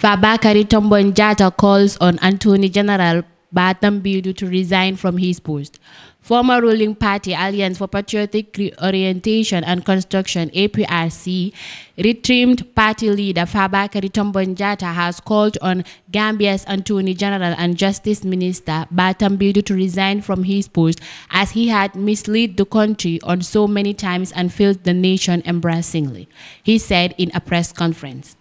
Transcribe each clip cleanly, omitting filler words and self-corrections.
Fabakary Tombong calls on Attorney General Ba Tambedou to resign from his post. Former ruling party Alliance for Patriotic Reorientation and Construction (APRC) retreamed party leader Fabakary Tombong has called on Gambia's Attorney General and Justice Minister Ba Tambedou to resign from his post as he had misled the country on so many times and failed the nation embarrassingly, he said in a press conference.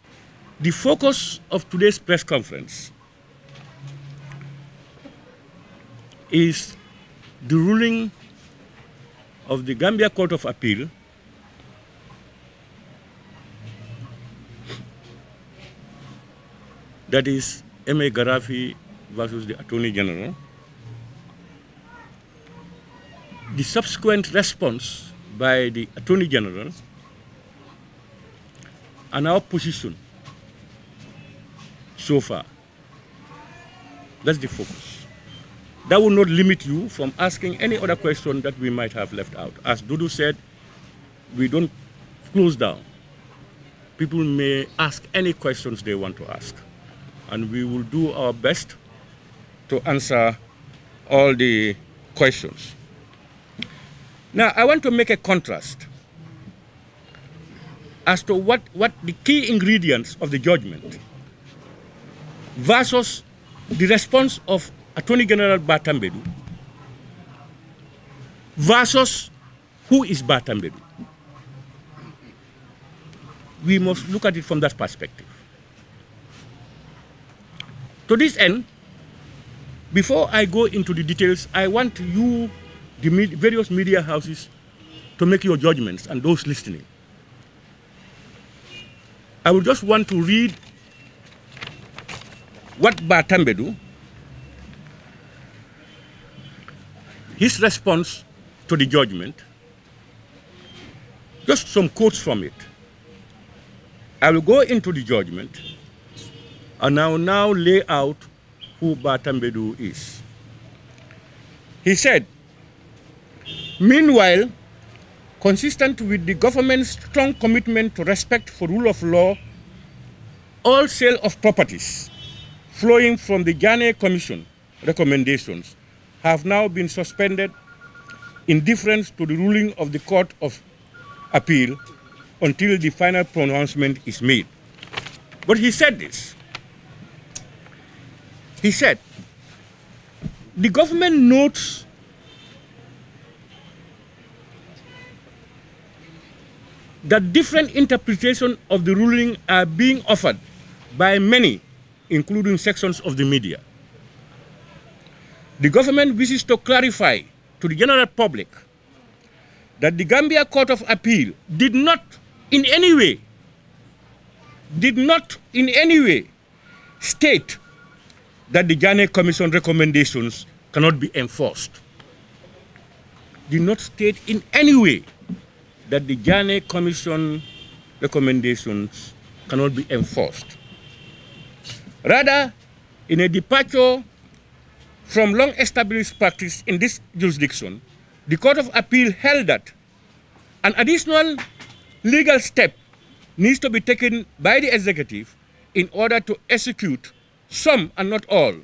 The focus of today's press conference is the ruling of the Gambia Court of Appeal that is M.A. Gaddafi versus the Attorney General. The subsequent response by the Attorney General and our position so far. That's the focus. That will not limit you from asking any other question that we might have left out. As Dudu said, we don't close down. People may ask any questions they want to ask, and we will do our best to answer all the questions. Now, I want to make a contrast as to what the key ingredients of the judgment versus the response of Attorney General Ba Tambedou versus who is Ba Tambedou. We must look at it from that perspective. To this end, before I go into the details, I want you, the various media houses, to make your judgments and those listening. I would just want to read what Ba Tambedou, his response to the judgment, just some quotes from it. I will go into the judgment and I will now lay out who Ba Tambedou is. He said, meanwhile, consistent with the government's strong commitment to respect for rule of law, all sale of properties flowing from the Ghana Commission recommendations have now been suspended in deference to the ruling of the Court of Appeal until the final pronouncement is made. But he said this. He said, the government notes that different interpretations of the ruling are being offered by many, including sections of the media. The government wishes to clarify to the general public that the Gambia Court of Appeal did not in any way state that the Ghana Commission recommendations cannot be enforced. Did not state in any way that the Ghana Commission recommendations cannot be enforced. Rather, in a departure from long-established practice in this jurisdiction, the Court of Appeal held that an additional legal step needs to be taken by the executive in order to execute some and not all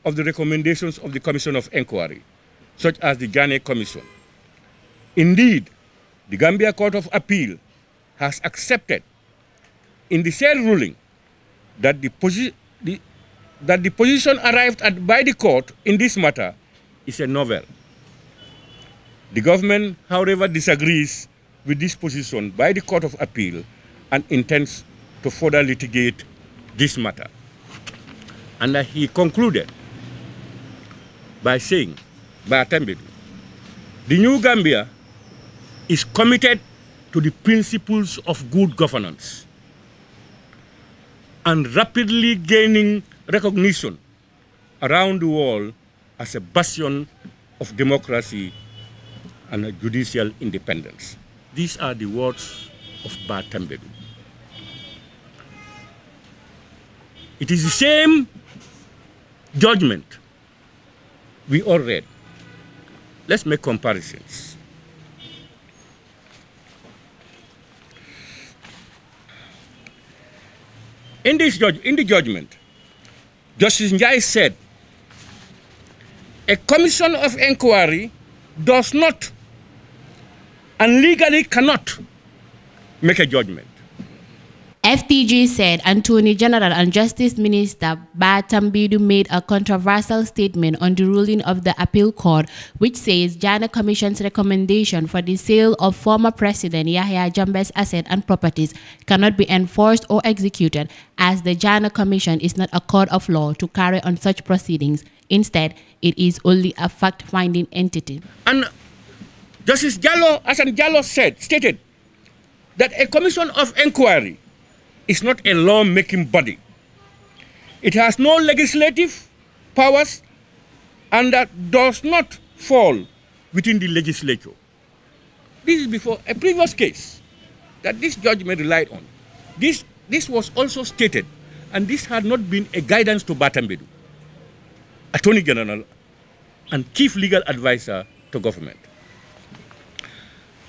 of the recommendations of the Commission of Inquiry, such as the Ghana Commission. Indeed, the Gambia Court of Appeal has accepted in the said ruling that the position arrived at by the court in this matter is a novel. The government, however, disagrees with this position by the Court of Appeal and intends to further litigate this matter. And he concluded by saying, Ba Tambedou, the new Gambia is committed to the principles of good governance and rapidly gaining recognition around the world as a bastion of democracy and judicial independence. These are the words of Ba Tambedou. It is the same judgment we all read. Let's make comparisons. In the judgment, Justice Njai said, a commission of inquiry does not and legally cannot make a judgment. FTG said Attorney General and Justice Minister Ba Tambedou made a controversial statement on the ruling of the appeal court, which says Ghana Commission's recommendation for the sale of former President Yahya Jammeh's assets and properties cannot be enforced or executed, as the Ghana Commission is not a court of law to carry on such proceedings. Instead, it is only a fact-finding entity. And Justice Jallow stated that a commission of inquiry is not a law-making body. It has no legislative powers and that does not fall within the legislature. This is before a previous case that this judgment relied on. This was also stated, and this had not been a guidance to Ba Tambedou, Attorney General and Chief Legal Advisor to government.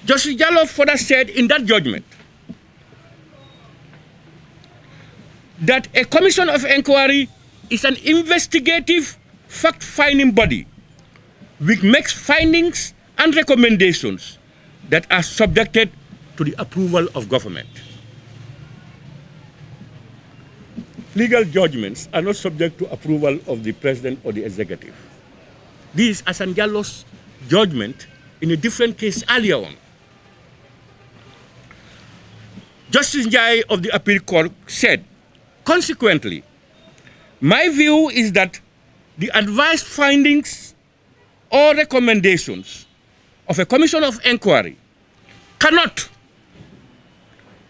Justice Jallow further said in that judgment that a commission of inquiry is an investigative, fact-finding body which makes findings and recommendations that are subjected to the approval of government. Legal judgments are not subject to approval of the president or the executive. This is Hassan Diallo's judgment in a different case earlier on. Justice Njai of the appeal court said, consequently, my view is that the advised findings or recommendations of a commission of inquiry cannot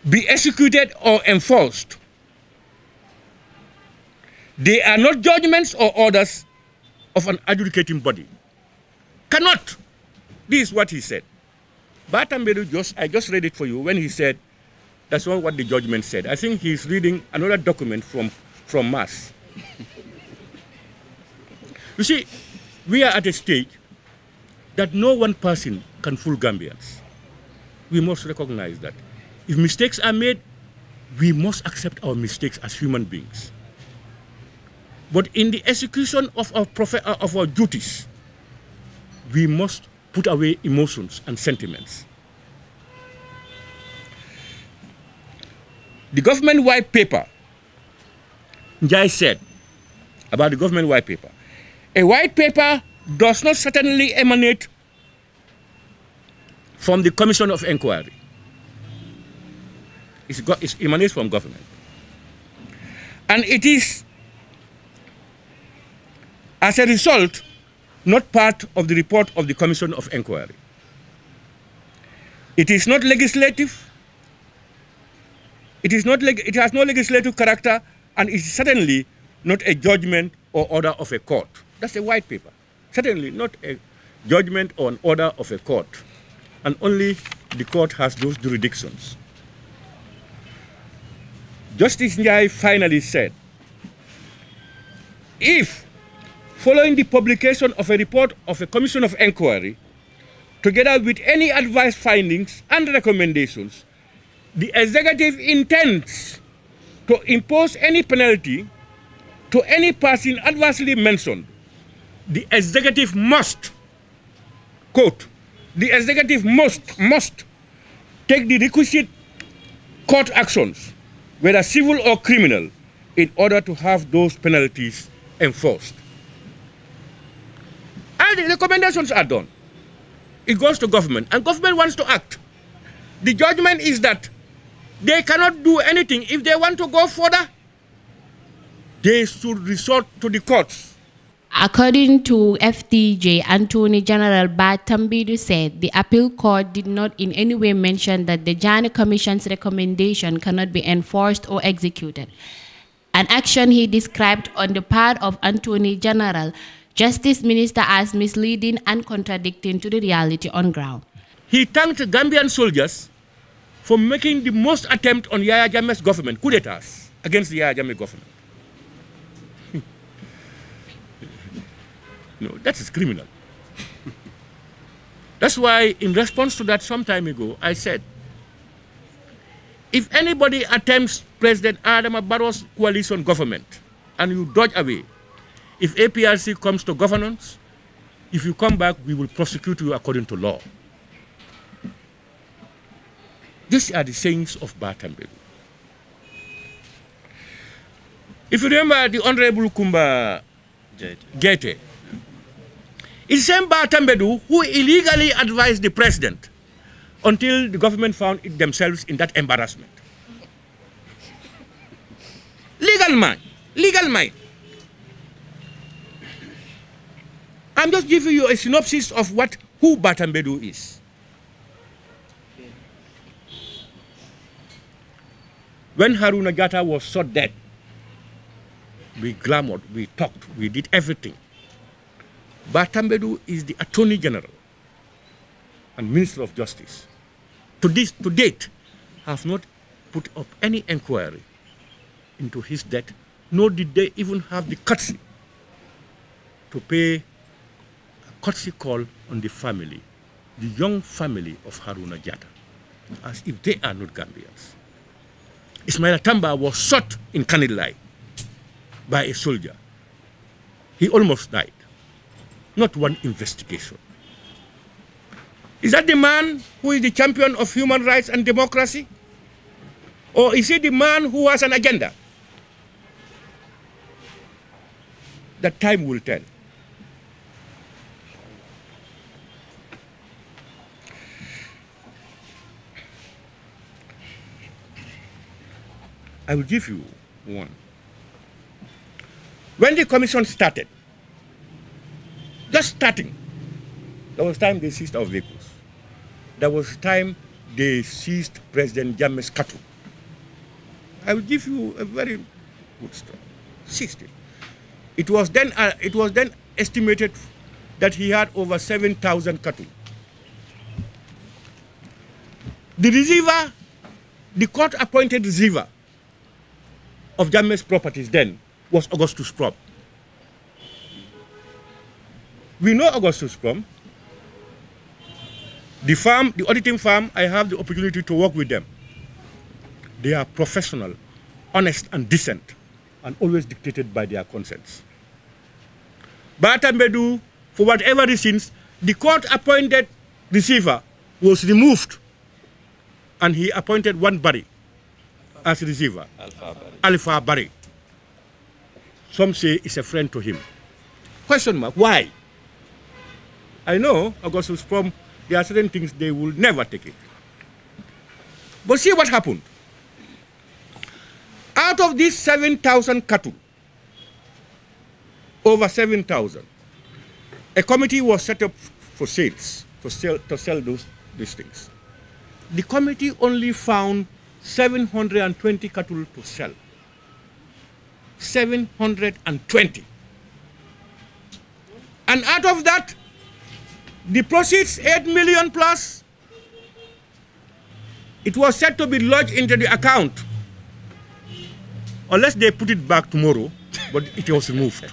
be executed or enforced. They are not judgments or orders of an adjudicating body. Cannot. This is what he said. Ba Tambedou, I just read it for you when he said, that's not what the judgment said. I think he's reading another document from Mass. You see, we are at a stage that no one person can fool Gambians. We must recognize that. If mistakes are made, we must accept our mistakes as human beings. But in the execution of our duties, we must put away emotions and sentiments. The government white paper, Njai said about the government white paper, a white paper does not certainly emanate from the Commission of Inquiry. It emanates from government. And it is, as a result, not part of the report of the Commission of Inquiry. It is not legislative. It has no legislative character, and it is certainly not a judgment or order of a court. That's a white paper. Certainly not a judgment or an order of a court. And only the court has those jurisdictions. Justice Njai finally said, if, following the publication of a report of a commission of inquiry, together with any advice findings and recommendations, the executive intends to impose any penalty to any person adversely mentioned, the executive must, quote, the executive must take the requisite court actions, whether civil or criminal, in order to have those penalties enforced. And the recommendations are done. It goes to government, and government wants to act. The judgment is that they cannot do anything. If they want to go further, they should resort to the courts. According to FTJ, Attorney General Ba Tambedou said the appeal court did not in any way mention that the Ghana Commission's recommendation cannot be enforced or executed, an action he described on the part of Attorney General Justice Minister as misleading and contradicting to the reality on ground. He thanked Gambian soldiers for making the most attempt on Yahya Jammeh's government, coup d'etats against the Yahya Jammeh government. No, that is criminal. That's why, in response to that some time ago, I said, If anybody attempts President Adama Barrow's coalition government and you dodge away, if APRC comes to governance, if you come back, we will prosecute you according to law. These are the sayings of Ba Tambedou. If you remember the Honorable Kumba Gete, it's the same Ba Tambedou who illegally advised the president until the government found it themselves in that embarrassment. Legal man, legal mind. I'm just giving you a synopsis of who Ba Tambedou is. When Haruna Jatta was shot dead, we glamored, we talked, we did everything. Ba Tambedou is the Attorney General and Minister of Justice. To date, have not put up any inquiry into his death, nor did they even have the courtesy to pay a courtesy call on the family, the young family of Haruna Jatta, as if they are not Gambians. Ismail Tamba was shot in Kanilai by a soldier. He almost died. Not one investigation. Is that the man who is the champion of human rights and democracy? Or is he the man who has an agenda? That time will tell. I will give you one. When the commission started, just starting, there was time they seized our vehicles. There was time they seized President Jammeh's cattle. I will give you a very good story. Seized it. It was then estimated that he had over 7,000 cattle. The receiver, the court-appointed receiver of Jammeh's properties then was Augustus Prom. We know Augustus Prom. The firm, the auditing firm, I have the opportunity to work with them. They are professional, honest, and decent, and always dictated by their conscience. Ba Tambedou, for whatever reasons, the court-appointed receiver was removed, and he appointed one Barry as receiver, Alpha Barry. Some say it's a friend to him. Question mark, why? I know Augustus Prom, there are certain things they will never take it. But see what happened. Out of these 7,000 cattle, over 7,000, a committee was set up for sales, to sell these things. The committee only found 720 cattle to sell. 720. And out of that, the proceeds, 8 million plus, it was said to be lodged into the account. Unless they put it back tomorrow, but it was removed.